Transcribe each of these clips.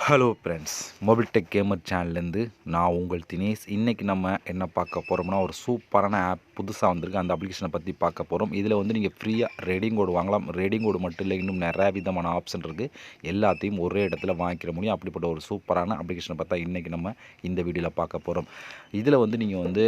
Hello friends, mobile tech gamer சேனல்லேருந்து நான் உங்கள் தினேஷ். இன்றைக்கி நம்ம என்ன பார்க்க போகிறோம்னா, ஒரு சூப்பரான ஆப் புதுசாக வந்திருக்கு. அந்த அப்ளிகேஷனை பற்றி பார்க்க போகிறோம். இதில் வந்து நீங்கள் ஃப்ரீயாக ரீடிங் கோடு வாங்கலாம். ரீடிங் கோடு மட்டும் இல்லை, இன்னும் நிறையா விதமான ஆப்ஷன் இருக்குது. எல்லாத்தையும் ஒரே இடத்துல வாங்கிக்கிற முடியும். அப்படிப்பட்ட ஒரு சூப்பரான அப்ளிகேஷனை பார்த்தா இன்றைக்கி நம்ம இந்த வீடியோவில் பார்க்க போகிறோம். இதில் வந்து நீங்கள் வந்து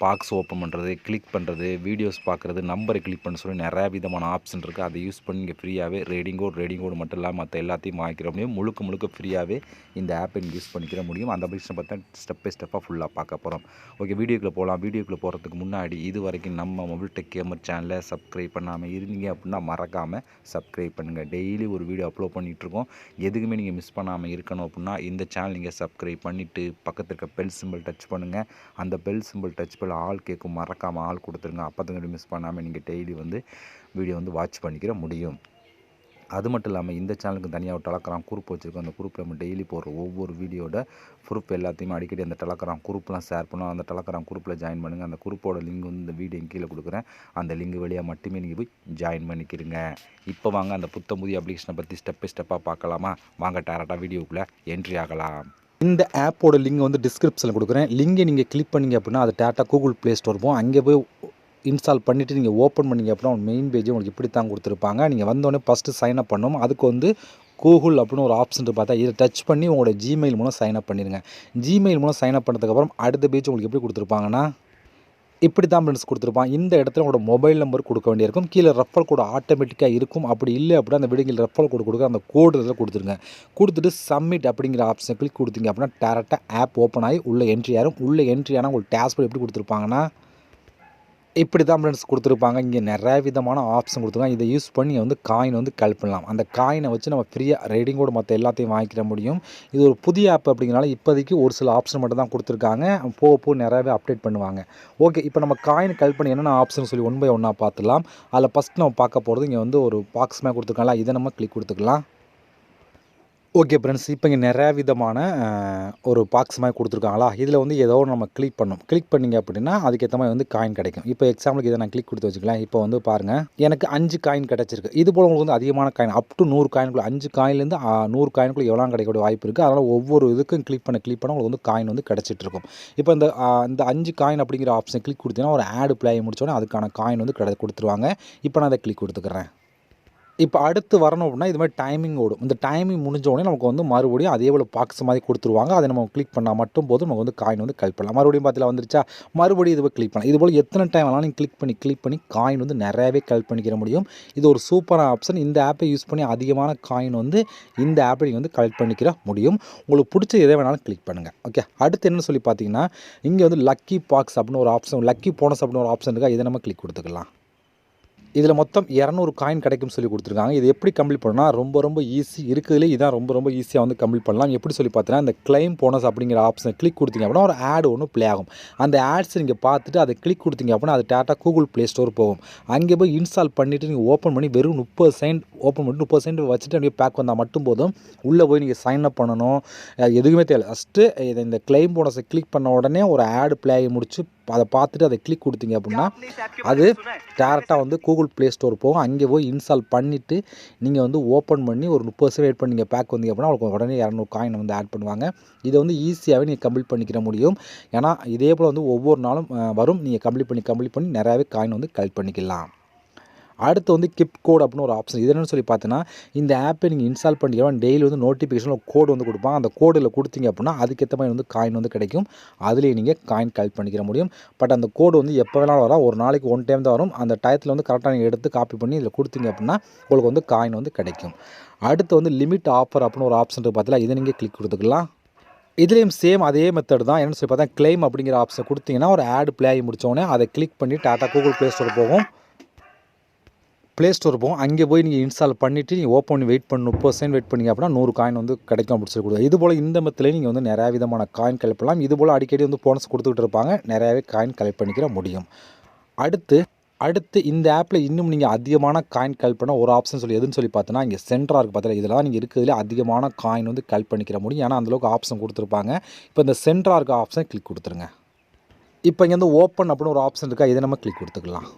பாக்ஸ் ஓப்பன் பண்ணுறது, கிளிக் பண்ணுறது, வீடியோஸ் பார்க்குறது, நம்பரை கிளிக் பண்ண சொல்லி நிறையா விதமான ஆப்ஷன் இருக்குது. அதை யூஸ் பண்ணி நீங்கள் ஃப்ரீயாகவே ரீடிங் கோடு மட்டும் இல்லாமல் மற்ற எல்லாத்தையும் வாங்கிக்கிற முடியும். முழுக்க ஃப்ரீயாகவே இந்த ஆப்பை யூஸ் பண்ணிக்கிற முடியும். அந்த அப்ளிகேஷனை பார்த்தா ஸ்டெப் பை ஸ்டெப்பாக ஃபுல்லாக பார்க்க போகிறோம். ஓகே, வீடியோக்குள்ளே போகலாம். வீடியோக்குள்ளே போகிறதுக்கு முன்னாடி இது வரைக்கும் நம்ம மொபைல் டெக் கேமர் சேனலை சப்ஸ்கிரைப் பண்ணாமல் இருந்தீங்க அப்படின்னா மறக்காமல் சப்ஸ்கிரைப் பண்ணுங்கள். டெய்லி ஒரு வீடியோ அப்லோட் பண்ணிகிட்ருக்கோம். எதுக்குமே நீங்கள் மிஸ் பண்ணாமல் இருக்கணும் அப்படின்னா இந்த சேனல் நீங்கள் சப்ஸ்கிரைப் பண்ணிவிட்டு பக்கத்தில் இருக்க பெல் சிம்பிள் டச் பண்ணுங்கள். அந்த பெல் சிம்பிள் டச் பண்ண ஆல் கேட்கும், மறக்காமல் ஆள் கொடுத்துருங்க. அப்போ தான் மிஸ் பண்ணாமல் நீங்கள் டெய்லி வந்து வீடியோ வந்து வாட்ச் பண்ணிக்கிற முடியும். அது மட்டும் இல்லாமல் இந்த சேனலுக்கு தனியாக ஒரு டெலகிராம் குரூப் வச்சுருக்கோம். அந்த குரூப்பில் நம்ம டெய்லி போடுற ஒவ்வொரு வீடியோட ப்ரூஃப் எல்லாத்தையுமே அடிக்கடி அந்த டெலகிராம் குரூப்லாம் ஷேர் பண்ணுவோம். அந்த டெலகிராம் குரூப்பில் ஜாயின் பண்ணுங்கள். அந்த குரூப்போட லிங்க் வந்து இந்த வீடியோ கீழே கொடுக்குறேன். அந்த லிங்க் வழியாக மட்டுமே நீங்கள் போய் ஜாயின் பண்ணிக்கிறீங்க. இப்போ வாங்க அந்த புதிய அப்ளிகேஷனை பற்றி ஸ்டெப் பை ஸ்டெப்பாக பார்க்கலாமா? வாங்க டேரெக்டாக வீடியோக்குள்ளே என்ட்ரி ஆகலாம். இந்த ஆப்போட லிங்க் வந்து டிஸ்கிரிப்ஷனில் கொடுக்குறேன். லிங்கை நீங்கள் கிளிக் பண்ணிங்க அப்படின்னா அது டேரெக்டாக கூகுள் ப்ளே ஸ்டோர் போகும். அங்கே போய் இன்ஸ்டால் பண்ணிவிட்டு நீங்கள் ஓப்பன் பண்ணிங்க அப்படின்னா மெயின் பேஜ் உங்களுக்கு இப்படி தான் கொடுத்துருப்பாங்க. நீங்கள் வந்தோடனே ஃபஸ்ட்டு சைன் அப் பண்ணணும். அதுக்கு வந்து கூகுள் அப்படின்னு ஒரு ஆப்ஷன் பார்த்தா இதை டச் பண்ணி உங்களோட ஜிமெயில் மூலம் சைன் அப் பண்ணிடுங்க. ஜிமெயில் மூலம் சைன் அப் பண்ணதுக்கப்புறம் அடுத்த பேஜ் உங்களுக்கு எப்படி கொடுத்துருப்பாங்கன்னா இப்படி தான் ஃப்ரெண்ட்ஸ் கொடுத்துருப்பான். இந்த இடத்துல உங்களோட மொபைல் நம்பர் கொடுக்க வேண்டியிருக்கும். கீழே ரெஃபர் கோடு ஆட்டோமேட்டிக்காக இருக்கும். அப்படி இல்லை அப்படின்னா அந்த வீடியோவில் ரெஃபர் கோடு கொடுக்க அந்த கோடு இதில் கொடுத்துருங்க. கொடுத்துட்டு சப்மிட் அப்படிங்கிற ஆப்ஷனை கிளிக் கொடுத்தீங்க அப்படின்னா டேரெக்டாக ஆப் ஓப்பன் ஆகி உள்ளே என்ட்ரி ஆகும். உள்ளே என்ட்ரி ஆனால் உங்களுக்கு டேஷ்போர்ட் எப்படி கொடுத்துருப்பாங்கன்னா இப்படி தான் ஃப்ரெண்ட்ஸ் கொடுத்துருப்பாங்க. இங்கே நிறைய விதமான ஆப்ஷன் கொடுத்துருக்காங்க. இதை யூஸ் பண்ணி வந்து காயின் வந்து கலெக்ட் பண்ணலாம். அந்த காயினை வச்சு நம்ம ஃப்ரீயாக ரீடிங் கோடு மற்ற எல்லாத்தையும் வாங்கிக்கிற முடியும். இது ஒரு புதிய ஆப் அப்படிங்கிறனால இப்போதைக்கு ஒரு சில ஆப்ஷன் மட்டும் தான் கொடுத்துருக்காங்க. போக நிறையாவே அப்டேட் பண்ணுவாங்க. ஓகே, இப்போ நம்ம காயின் கலெக்ட் பண்ணி என்னென்ன ஆப்ஷன் சொல்லி ஒன் பை ஒன்னாக பார்த்துலாம். அதில் ஃபஸ்ட் நம்ம பார்க்க போகிறது இங்கே வந்து ஒரு பாக்ஸ் மாதிரி கொடுத்துருக்காங்களா, இதை நம்ம கிளிக் கொடுத்துக்கலாம். ஓகே ஃப்ரெண்ட்ஸ், இப்போ இங்கே நிறையா விதமான ஒரு பாக்ஸ் மாதிரி கொடுத்துருக்காங்களா, இதில் வந்து ஏதோ நம்ம கிளிக் பண்ணணும். கிளிக் பண்ணிங்க அப்படின்னா அதுக்கேற்ற மாதிரி வந்து காயின் கிடைக்கும். இப்போ எக்ஸாம்பிளுக்கு இதை நான் கிளிக் கொடுத்து வச்சுக்கலாம். இப்போ வந்து பாருங்கள், எனக்கு 5 காயின் கிடச்சிருக்கு. இது போல் உங்களுக்கு வந்து அதிகமான காயின் அப் டு 100 காயின்குள்ளே 5 காயின்லேருந்து 100 காயின்குள்ளே எவ்வளோ கிடைக்கக்கூடிய வாய்ப்பு இருக்குது. அதனால் ஒவ்வொரு இதுக்கும் கிளிக் பண்ண உங்களுக்கு வந்து காயின் வந்து கிடச்சிட்ருக்கும். இப்போ இந்த 5 காயின் அப்படிங்கிற ஆப்ஷன் கிளிக் கொடுத்தீங்கன்னா ஒரு ஆடு பிளே முடிச்சோடனே அதுக்கான காயின் வந்து கொடுத்துருவாங்க. இப்போ நான் அதை கிளிக் கொடுத்துக்கிறேன். இப்போ அடுத்து வரணும் அப்படின்னா இது மாதிரி டைமிங் ஓடும். இந்த டைமிங் முடிஞ்ச உடனே நமக்கு வந்து மறுபடியும் அதே போல் பாக்ஸ் மாதிரி கொடுத்துருவாங்க. அதை நம்ம கிளிக் பண்ணால் மட்டும் போதும் நமக்கு வந்து காயின் வந்து கலெக்ட் பண்ணலாம். மறுபடியும் பார்த்தீங்களா வந்துருச்சா, மறுபடியும் இதுவே கிளிக் பண்ணலாம். இது போல் எத்தனை டைம் வேணாலும் நீங்கள் கிளிக் பண்ணி காயின் வந்து நிறையவே கலெக்ட் பண்ணிக்கிற முடியும். இது ஒரு சூப்பரான ஆப்ஷன். இந்த ஆப்பை யூஸ் பண்ணி அதிகமான காயின் வந்து இந்த ஆப்பை நீங்கள் வந்து கலெக்ட் பண்ணிக்கிற முடியும். உங்களுக்கு பிடிச்ச எதை வேணாலும் கிளிக் பண்ணுங்கள். ஓகே, அடுத்து என்னன்னு சொல்லி பார்த்தீங்கன்னா இங்கே வந்து லக்கி பாக்ஸ் அப்படின்னு ஒரு ஆப்ஷன், லக்கி போனஸ் அப்படின்னு ஒரு ஆப்ஷன் இருக்கா, இதை நம்ம கிளிக் கொடுத்துக்கலாம். இதில் மொத்தம் 200 காயின் கிடைக்கும் சொல்லி கொடுத்துருக்காங்க. இது எப்படி கம்ப்ளீட் பண்ணால் ரொம்ப ஈஸி இருக்குதுலே, இதான் ரொம்ப ஈஸியாக வந்து கம்ப்ளீட் பண்ணலாம். எப்படி சொல்லி பார்த்தீங்கன்னா இந்த கிளைம் போனஸ் அப்படிங்கிற ஆப்ஷனை கிளிக் கொடுத்தீங்க அப்படின்னா ஒரு ஆட் ஒன்று ப்ளே ஆகும். அந்த ஆட்ஸ் நீங்கள் பார்த்துட்டு அதை கிளிக் கொடுத்தீங்க அப்படின்னா அது டேட்டா கூகுள் ப்ளே ஸ்டோர் போகும். அங்கே போய் இன்ஸ்டால் பண்ணிவிட்டு நீங்கள் ஓப்பன் பண்ணி வெறும் 30 செகண்ட் ஓப்பன் பண்ணி 30 செகண்ட் வச்சுட்டு அப்படியே பேக் வந்தால் மட்டும் போதும். உள்ளே போய் நீங்கள் சைன் அப் பண்ணணும், எதுவுமே தேவை. ஃபஸ்ட்டு இந்த கிளைம் போனஸை கிளிக் பண்ண உடனே ஒரு ஆடு ப்ளே ஆகி முடிச்சு அதை பார்த்துட்டு அதை கிளிக் கொடுத்தீங்க அப்படின்னா அது டேரெக்டாக வந்து கூகுள் ப்ளே ஸ்டோர் போகும். அங்கே போய் இன்ஸ்டால் பண்ணிவிட்டு நீங்கள் வந்து ஓப்பன் பண்ணி ஒரு 30 செகண்ட் வெயிட் பண்ணி நீங்கள் பேக் வந்தீங்க அப்படின்னா உங்களுக்கு உடனே 200 காயின் வந்து ஆட் பண்ணுவாங்க. இதை வந்து ஈஸியாகவே நீங்கள் கம்ப்ளீட் பண்ணிக்கிற முடியும். ஏன்னா இதே போல் வந்து ஒவ்வொரு நாளும் வரும். நீங்கள் கம்ப்ளீட் பண்ணி நிறையாவே காயின் வந்து கலெக்ட் பண்ணிக்கலாம். அடுத்து வந்து கிப் கோட் அப்படின்னு ஒரு ஆப்ஷன். இது என்னென்னு சொல்லி பார்த்தீங்கன்னா இந்த ஆப்பை நீங்கள் இன்ஸ்டால் பண்ணிக்கலாம். டெய்லி வந்து நோட்டிஃபிகேஷனில் கோடு வந்து கொடுப்பாங்க. அந்த கோடில் கொடுத்தீங்க அப்படின்னா அதுக்கேற்ற மாதிரி வந்து காயின் வந்து கிடைக்கும். அதுலேயே நீங்கள் காயின் கலெக்ட் பண்ணிக்கிற முடியும். பட் அந்த கோடு வந்து எப்போ வேணாலும் வரும். ஒரு நாளைக்கு 1 டைம் தான் வரும். அந்த டயத்தில் வந்து கரெக்டாக நீங்கள் எடுத்து காப்பி பண்ணி இதில் கொடுத்தீங்க அப்படின்னா உங்களுக்கு வந்து காயின் வந்து கிடைக்கும். அடுத்து வந்து லிமிட் ஆஃபர் அப்படின்னு ஒரு ஆப்ஷன் பார்த்தீங்களா, இதை நீங்கள் கிளிக் கொடுத்துக்கலாம். இதுலேயும் சேம் அதே மெத்தட் தான். என்னென்னு சொல்லி பார்த்தா கிளைம் அப்படிங்கிற ஆப்ஷனை கொடுத்தீங்கன்னா ஒரு ஆடு ப்ளே ஆகி முடித்தோடனே அதை கிளிக் பண்ணி டாட்டா கூகுள் ப்ளே ஸ்டோர் போகும். ப்ளே ஸ்டோர் போகும். அங்கே போய் நீங்கள் இன்ஸ்டால் பண்ணிவிட்டு நீங்கள் ஓப்பன் பண்ணி வெயிட் பண்ணி 30 செகண்ட் வெயிட் பண்ணிங்க அப்படின்னா 100 காயின் வந்து கிடைக்கும் அப்படின்னு சொல்லி கொடுக்குது. இதுபோல் இந்த மெத்தட்லேயே நீங்கள் வந்து நிறையா விதமான காயின் கலெக்ட் பண்ணலாம். இதுபோல் அடிக்கடி வந்து போனஸ் கொடுத்துக்கிட்டு இருப்பாங்க. நிறையாவே காயின் கலெக்ட் பண்ணிக்கிற முடியும். அடுத்து இந்த ஆப்பில் இன்னும் நீங்கள் அதிகமான காயின் கலெக்ட் பண்ண ஒரு ஆப்ஷன் சொல்லி எதுன்னு சொல்லி பார்த்தோன்னா இங்கே சென்டராக இருக்குது பார்த்தீங்களா, இதில் தான் நீங்கள் இருக்கிறதுல அதிகமான காயின் வந்து கலெக்ட் பண்ணிக்கிற முடியும். ஏன்னா அந்தளவுக்கு ஆப்ஷன் கொடுத்துருப்பாங்க. இப்போ இந்த சென்டராக இருக்க ஆப்ஷனை கிளிக் கொடுத்துருங்க. இப்போ இங்கே வந்து ஓப்பன் அப்படின்னு ஒரு ஆப்ஷன் இருக்கா, இதை நம்ம கிளிக் கொடுத்துக்கலாம்.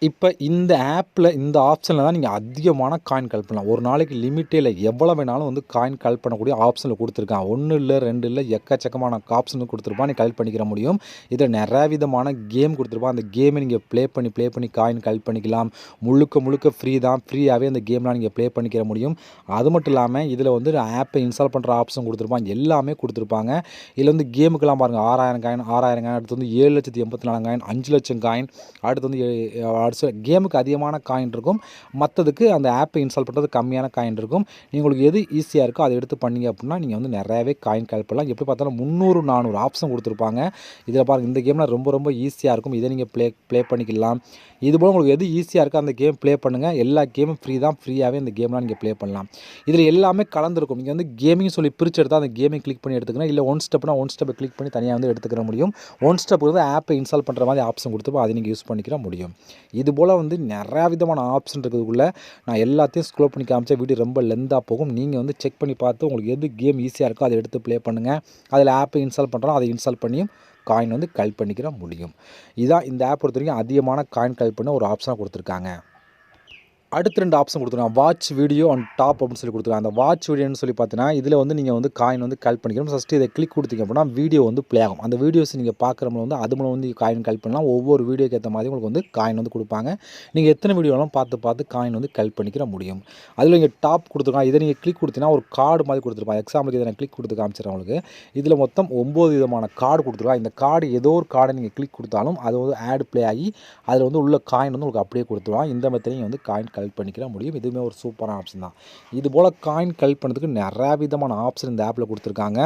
இப்போ இந்த ஆப்பில் இந்த ஆப்ஷனில் தான் நீங்கள் அதிகமான காயின் கலெக்ட் பண்ணலாம். ஒரு நாளைக்கு லிமிட்டே இல்லை. எவ்வளோ வேணாலும் வந்து காயின் கலெக்ட் பண்ணக்கூடிய ஆப்ஷனில் கொடுத்துருக்கான். 1 இல்லை 2 இல்லை எக்கச்சக்கமான ஆப்ஷன் கொடுத்துருப்பான். நீ கலெக்ட் பண்ணிக்கிற முடியும். இதில் நிறைய விதமான கேம் கொடுத்துருப்பான். அந்த கேமை நீங்கள் ப்ளே பண்ணி காயின் கலெக்ட் பண்ணிக்கலாம். முழுக்க ஃப்ரீ தான். ஃப்ரீயாகவே அந்த கேம்லாம் நீங்கள் ப்ளே பண்ணிக்கிற முடியும். அது மட்டும் இல்லாமல் இதில் வந்து ஆப்பை இன்ஸ்டால் பண்ணுற ஆப்ஷன் கொடுத்துருப்பான். எல்லாமே கொடுத்துருப்பாங்க. இதில் வந்து கேமுக்கெல்லாம் பாருங்கள் 6000 காயின் 6000 காயின், அடுத்து வந்து 7,84,000 காயின், 5,00,000 காயின், அடுத்து வந்து கேமுக்கு அதிகமான காயின் இருக்கும். மற்றதுக்கு அந்த ஆப்பை இன்ஸ்டால் பண்ணுறது கம்மியான காயின் இருக்கும். உங்களுக்கு எது ஈஸியாக இருக்கோ அதை எடுத்து பண்ணீங்க அப்படின்னா நீங்கள் வந்து நிறையவே காயின் கலெக்ட் பண்ணலாம். எப்படி பார்த்தாலும் 300 400 ஆப்ஷன் கொடுத்துருப்பாங்க. இதில் பாருங்கள் இந்த கேமில் ரொம்ப ஈஸியாக இருக்கும். இதை நீங்கள் ப்ளே பண்ணிக்கலாம். இதுபோல் உங்களுக்கு எது ஈஸியாக இருக்கோ அந்த கேம் ப்ளே பண்ணுங்கள். எல்லா கேமும் ஃப்ரீ தான். ஃப்ரீயாகவே இந்த கேம்லாம் நீங்கள் ப்ளே பண்ணலாம். இதில் எல்லாமே கலந்துருக்கும். நீங்கள் வந்து கேமிங் சொல்லி பிரித்து எடுத்தால் அந்த கேமை கிளிக் பண்ணி எடுத்துக்கணும். இல்லை ஒன் ஸ்டெப்பை கிளிக் பண்ணி தனியாக வந்து எடுத்துக்கிற முடியும். ஒன் ஸ்டெப் வந்து ஆப்பை இன்ஸ்டால் பண்ணுற மாதிரி ஆப்ஷன் கொடுத்துருப்போம். அதை நீங்கள் யூஸ் பண்ணிக்கிற முடியும். இதுபோல் வந்து நிறையா விதமான ஆப்ஷன் இருக்கிறதுக்குள்ளே நான் எல்லாத்தையும் ஸ்க்ரோல் பண்ணி காமிச்சா வீடியோ ரொம்ப லெந்தாக போகும். நீங்கள் வந்து செக் பண்ணி பார்த்து உங்களுக்கு எது கேம் ஈஸியாக இருக்கோ அதை எடுத்து ப்ளே பண்ணுங்கள். அதில் ஆப்பை இன்ஸ்டால் பண்ணுறோம். அதை இன்ஸ்டால் பண்ணியும் காயின் வந்து கலெக்ட் பண்ணிக்கிற முடியும். இதான் இந்த ஆப் பொறுத்த வரைக்கும் அதிகமான காயின் கலெக்ட் பண்ண ஒரு ஆப்ஷனாக கொடுத்துருக்காங்க. அடுத்து 2 ஆப்ஷன் கொடுத்துருக்காங்க. வாட்ச் வீடியோ அண்ட் டாப் அப்படின்னு சொல்லி கொடுத்துருக்காங்க. அந்த வாட்ச் வீடியோன்னு சொல்லி பார்த்தீங்கன்னா இதில் வந்து நீங்கள் வந்து காயின் வந்து கலெக்ட் பண்ணிக்கணும். ஃபஸ்ட்டு இதை கிளிக் கொடுத்தீங்க அப்படின்னா வீடியோ வந்து ப்ளே ஆகும். அந்த வீடியோஸ் நீங்கள் பார்க்குறவங்க வந்து அது மூலம் வந்து காயின் கலெக்ட் பண்ணலாம். ஒவ்வொரு வீடியோக்கு ஏற்ற மாதிரி உங்களுக்கு வந்து காயின் வந்து கொடுப்பாங்க. நீங்கள் எத்தனை வீடியோலாம் பார்த்து காயின் வந்து கலெக்ட் பண்ணிக்கிற முடியும். அதில் நீங்கள் டாப் கொடுத்துருக்காங்க. இதை நீங்கள் கிளிக் கொடுத்தீங்கன்னா ஒரு கார்டு மாதிரி கொடுத்துருப்பாங்க. எக்ஸாம்பிளுக்கு இதை நான் கிளிக் கொடுத்து காமிச்சிடறேன் உங்களுக்கு. இதில் மொத்தம் 9 விதமான கார்டு கொடுத்துருக்காங்க. இந்த கார்டு ஏதோ ஒரு கார்டை நீங்கள் கிளிக் கொடுத்தாலும் அது வந்து ஆட் ப்ளே ஆகி அதில் வந்து உள்ள காயின் வந்து உங்களுக்கு அப்படியே கொடுத்துருவாங்க. இந்த மெத்தடையும் நீங்கள் வந்து காயின் கலெக்ட் பண்ணிக்கிற முடியும். இதுவுமே ஒரு சூப்பரான ஆப்ஷன் தான். இதுபோல் காயின் கலெக்ட் பண்ணுறதுக்கு நிறையா விதமான ஆப்ஷன் இந்த ஆப்பில் கொடுத்துருக்காங்க.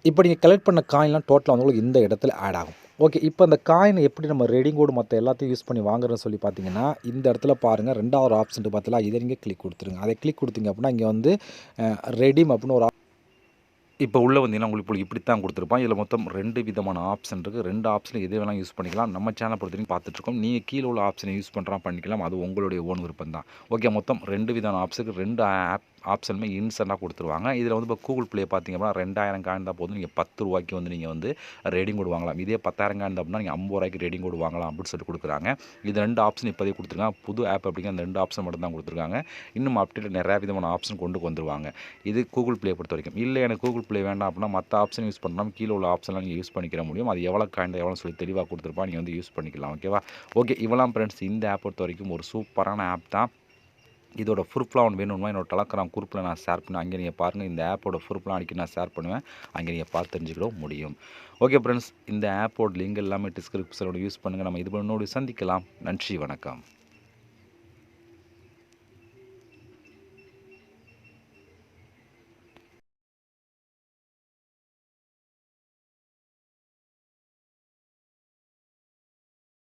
இப்போ நீங்கள் கலெக்ட் பண்ண காயின்லாம் டோட்டலாக வந்து உங்களுக்கு இந்த இடத்துல ஆட் ஆகும். ஓகே, இப்போ அந்த காயினை எப்படி நம்ம ரெடிங் கோடு மற்ற எல்லாத்தையும் யூஸ் பண்ணி வாங்குறதுன்னு சொல்லி பார்த்தீங்கன்னா இந்த இடத்துல பாருங்கள் 2வது ஆப்ஷன் பார்த்தீங்களா, இதை நீங்கள் கிளிக் கொடுத்துருங்க. அதை கிளிக் கொடுத்தீங்க அப்படின்னா இங்கே வந்து ரெடீம் அப்படின்னு ஒரு இப்போ உள்ளே வந்தீங்கன்னா உங்களுக்கு இப்படி தான் கொடுத்துருப்பான். இதில் மொத்தம் 2 விதமான ஆப்ஷன் இருக்குது. 2 ஆப்ஷனில் எது வேணாலும் யூஸ் பண்ணிக்கலாம். நம்ம சேனலை பொறுத்த வரைக்கும் பார்த்துட்ருக்கோம். நீங்கள் கீழே உள்ள ஆப்ஷனை யூஸ் பண்ணுறா பண்ணிக்கலாம். அது உங்களுடைய ஓன் விருப்பம் தான். ஓகே, மொத்தம் 2 விதமான ஆப்ஷனுக்கு 2 ஆப்ஷனுமே இன்ஸ்டண்ட்டாக கொடுத்துருவாங்க. இதில் வந்து இப்போ கூகுள் ப்ளே பார்த்திங்க அப்படின்னா 2000 காயின் தான் போதும். நீங்கள் 10 ரூபாய்க்கு வந்து நீங்கள் வந்து ரேடிங் கோடு வாங்கலாம். இதே 10,000 காயின் அப்படின்னா நீங்கள் 50 ரூபாய்க்கு ரேடிங் கோடு வாங்கலாம் அப்படின்னு சொல்லி கொடுக்குறாங்க. இது 2 ஆப்ஷன் இப்போதே கொடுத்துருக்காங்க. புது ஆப் அப்படிங்கிற அந்த 2 ஆப்ஷன் மட்டும் தான் கொடுத்துருக்காங்க. இன்னும் அப்டேட் நிறையா விதமான ஆப்ஷன் கொண்டு வந்துருவாங்க. இது கூகுள் ப்ளே பொறுத்த வரைக்கும். இல்லை எனக்கு கூகுள் ப்ளே வேண்டாம் அப்படின்னா மற்ற ஆப்ஷன் யூஸ் பண்ணாமல் கீழே உள்ள ஆப்ஷன்லாம் நீங்கள் யூஸ் பண்ணிக்கிற முடியும். அது எவ்வளோ காயின் எவ்வளோ சொல்லி தெளிவாக கொடுத்துருப்பா நீங்கள் வந்து யூஸ் பண்ணிக்கலாம். ஓகேவா? ஓகே, இவ்வளோ ஃப்ரெண்ட்ஸ் இந்த ஆப் பொறுத்த வரைக்கும் ஒரு சூப்பரான ஆப் தான். இதோட ப்ரூஃப்லாம் ஒன்று வேணும்னா என்னோட டெலகிராம் குரூப்பில் நான் ஷேர் பண்ணேன். அங்கே நீங்கள் பாருங்கள். இந்த ஆப்போட ப்ரூஃப்லாம் அன்றைக்கி நான் ஷேர் பண்ணுவேன். அங்கே நீங்கள் பார்த்து தெரிஞ்சுக்கிட முடியும். ஓகே ஃப்ரெண்ட்ஸ், இந்த ஆப்போட லிங்க் எல்லாமே டிஸ்கிரிப்ஷனோட யூஸ் பண்ணுங்கள். நம்ம இது பண்ணோடு சந்திக்கலாம். நன்றி, வணக்கம்.